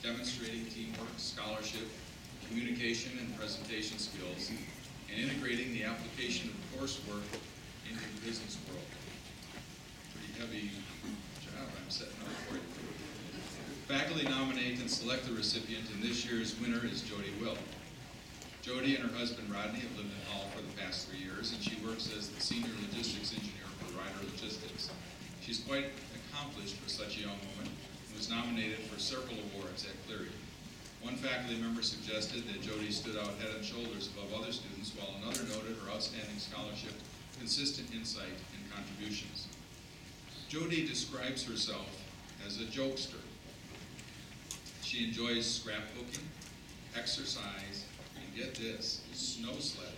demonstrating teamwork, scholarship, communication and presentation skills, and integrating the application of coursework into the business world. Pretty heavy job I'm setting up for you. Faculty nominate and select the recipient, and this year's winner is Jody Will. Jody and her husband Rodney have lived in Hull for the past 3 years, and she works as the senior logistics engineer for Ryder Logistics. She's quite accomplished for such a young woman and was nominated for several awards at Cleary. One faculty member suggested that Jody stood out head and shoulders above other students, while another noted her outstanding scholarship, consistent insight, and contributions. Jody describes herself as a jokester. She enjoys scrapbooking, exercise, and get this, snow sledding.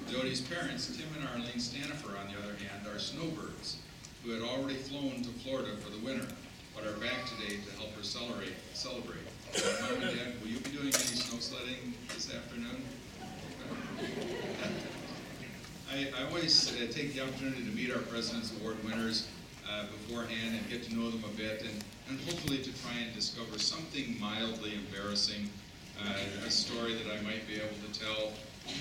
Jody's parents, Tim and Arlene Stanifer, on the other hand, are snowbirds who had already flown to Florida for the winter, but are back today to help her celebrate. Mom and Dad, will you be doing any snow sledding this afternoon? I always take the opportunity to meet our President's Award winners beforehand and get to know them a bit, and hopefully to try and discover something mildly embarrassing, a story that I might be able to tell,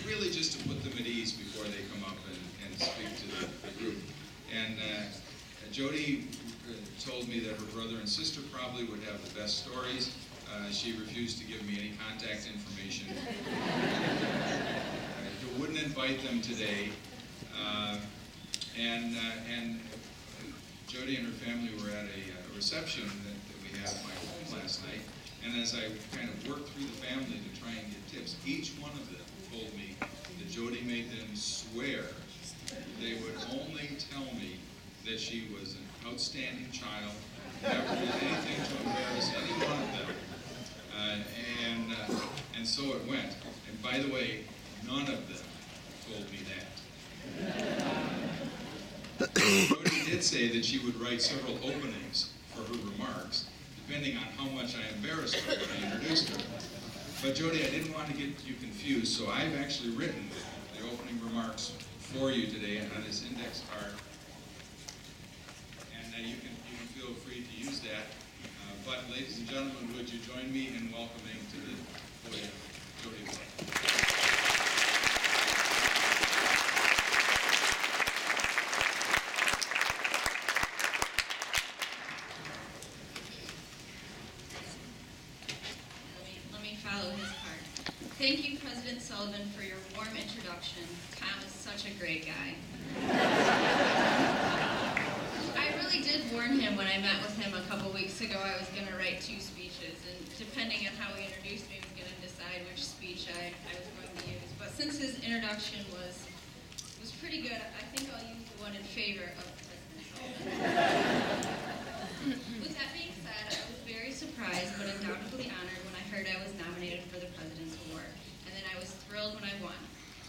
really just to put them at ease before they come up and speak to the group. And Jody told me that her brother and sister probably would have the best stories. She refused to give me any contact information. Wouldn't invite them today. And Jody and her family were at a reception that we had at my home last night. And as I kind of worked through the family to try and get tips, each one of them told me that Jody made them swear they would only tell me that she was an outstanding child, never did anything to embarrass any one of them. And so it went. And by the way, none of them told me that. Jody did say that she would write several openings for her remarks, depending on how much I embarrassed her when I introduced her. But Jody, I didn't want to get you confused, so I've actually written the opening remarks for you today on this index card. And you can feel free to use that. But ladies and gentlemen, would you join me in welcoming to the podium Jody Will. Let me follow his part. Thank you, President Sullivan, for your warm introduction. Tom is such a great guy. I really did warn him when I met with him a couple weeks ago I was going to write 2 speeches, and depending on how he introduced me, I was going to decide which speech I was going to use. But since his introduction was pretty good, I think I'll use the one in favor of President Sullivan. With that being said, I was very surprised but undoubtedly honored when I heard I was nominated for the President's Award, and then I was thrilled when I won.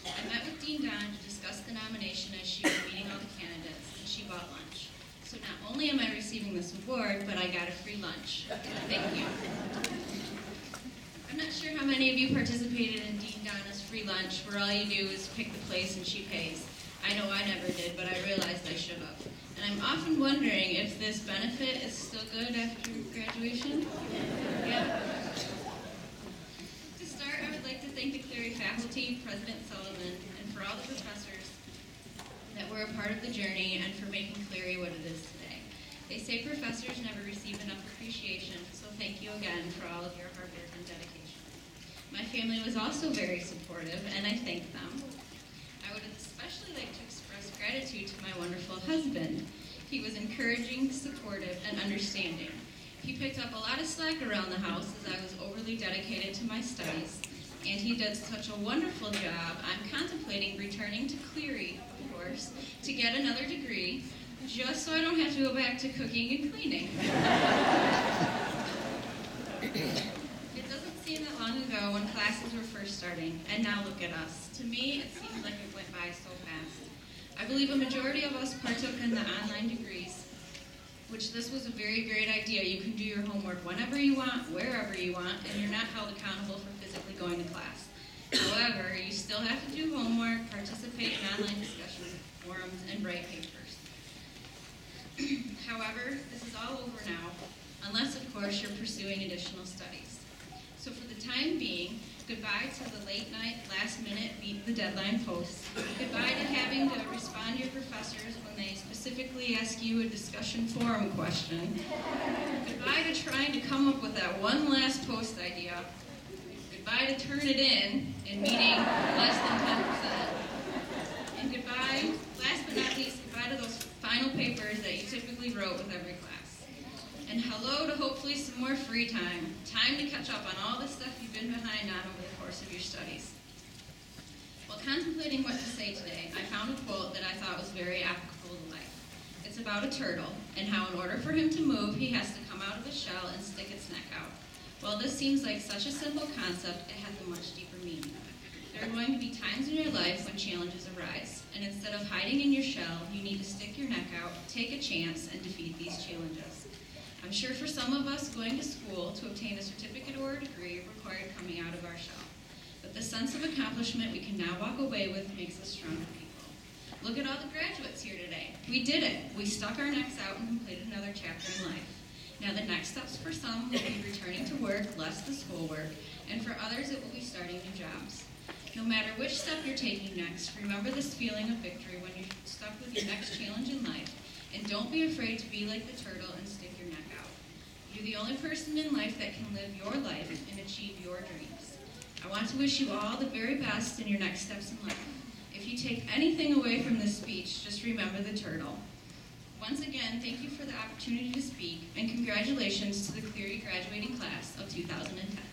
I met with Dean Don to discuss the nomination as she was meeting all the candidates, and she bought lunch. So not only am I receiving this award, but I got a free lunch. Thank you. I'm not sure how many of you participated in Dean Donna's free lunch, where all you do is pick the place and she pays. I know I never did, but I realized I should have. And I'm often wondering if this benefit is still good after graduation. Yeah. To start, I would like to thank the Cleary faculty, President Sullivan, and for all the professors that were a part of the journey and for making Cleary what it is today. They say professors never receive enough appreciation, so thank you again for all of your hard work and dedication. My family was also very supportive, and I thank them. I would especially like to express gratitude to my wonderful husband. He was encouraging, supportive, and understanding. He picked up a lot of slack around the house as I was overly dedicated to my studies, and he did such a wonderful job. I'm contemplating returning to Cleary, of course, to get another degree, just so I don't have to go back to cooking and cleaning. It doesn't seem that long ago when classes were first starting, and now look at us. To me, it seems like it went by so fast. I believe a majority of us partook in the online degrees, which this was a very great idea. You can do your homework whenever you want, wherever you want, and you're not held accountable for physically going to class. However, you still have to do homework, participate in online discussions, forums, and write papers. However, this is all over now. unless, of course, you're pursuing additional studies. So for the time being, goodbye to the late night, last minute, beat the deadline posts. Goodbye to having to respond to your professors when they specifically ask you a discussion forum question. Goodbye to trying to come up with that one last post idea. Goodbye to turn it in meeting less than 10%. And goodbye, last but not least, goodbye to those final papers that you typically wrote with every class. And hello to hopefully some more free time. Time to catch up on all the stuff you've been behind on over the course of your studies. While contemplating what to say today, I found a quote that I thought was very applicable to life. It's about a turtle, and how in order for him to move, he has to come out of his shell and stick its neck out. While this seems like such a simple concept, it has a much deeper meaning. There are going to be times in your life when challenges arise, and instead of hiding in your shell, you need to stick your neck out, take a chance, and defeat these challenges. I'm sure for some of us, going to school to obtain a certificate or a degree required coming out of our shell. But the sense of accomplishment we can now walk away with makes us stronger people. Look at all the graduates here today. We did it. We stuck our necks out and completed another chapter in life. Now the next steps for some will be returning to work, less the schoolwork, and for others it will be starting new jobs. No matter which step you're taking next, remember this feeling of victory when you're stuck with your next challenge in life, and don't be afraid to be like the turtle and stick your neck out. You're the only person in life that can live your life and achieve your dreams. I want to wish you all the very best in your next steps in life. If you take anything away from this speech, just remember the turtle. Once again, thank you for the opportunity to speak, and congratulations to the Cleary graduating class of 2010.